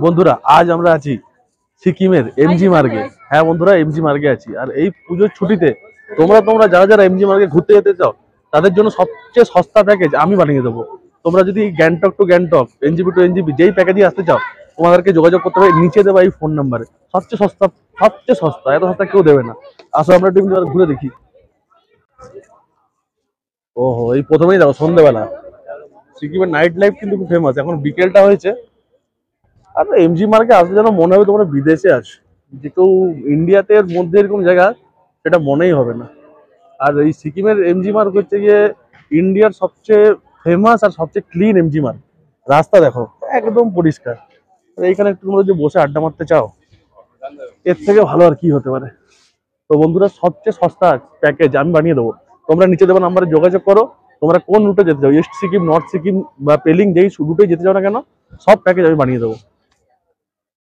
বন্ধুরা আজ আমরা আছি সিকিমের এমজি মার্গে। হ্যাঁ বন্ধুরা, এমজি মার্গে আছি। আর এই পুজোর ছুটিতে তোমরা যারা যারা এমজি মার্গে ঘুরতে যেতে চাও তাদের জন্য সবচেয়ে সস্তা প্যাকেজ আমি বানিয়ে দেবো। তোমরা যদি Gangtok to Gangtok, NJP to NJP যেই প্যাকেজে আসতে চাও, তোমাদেরকে যোগাযোগ করতে হবে নিচে দেওয়া এই ফোন নাম্বারে। সবচেয়ে সস্তা, সবচেয়ে সস্তা, এত সস্তা কেউ দেবে না। আসো আমরা একটু ঘুরে দেখি। ওহো, এই প্রথমেই দেখো সন্ধ্যেবেলা সিকিমের নাইট লাইফ কিন্তু খুব ফেমাস। এখন বিকেলটা হয়েছে আর এমজি মার্কে আসলে যেন মনে হবে তোমরা বিদেশে আছো। যে কেউ ইন্ডিয়াতে এর মধ্যে এরকম জায়গা সেটা মনেই হবে না। আর এই সিকিমের এমজি মার্ক হচ্ছে গিয়ে ইন্ডিয়ার সবচেয়ে ফেমাস আর সবচেয়ে ক্লিন এমজি মার্ক। রাস্তা দেখো একদম পরিষ্কার। আর এইখানে একটু তোমরা যদি বসে আড্ডা মারতে চাও, এর থেকে ভালো আর কি হতে পারে। তো বন্ধুরা, সবচেয়ে সস্তা প্যাকেজ আমি বানিয়ে দেবো। তোমরা নিচে দেবো নাম্বারে যোগাযোগ করো। তোমরা কোন রুটে যেতে চাও, ইস্ট সিকিম, নর্থ সিকিম বা পেলিং, যেই রুটে যেতে চাও না কেন, সব প্যাকেজ আমি বানিয়ে দেবো।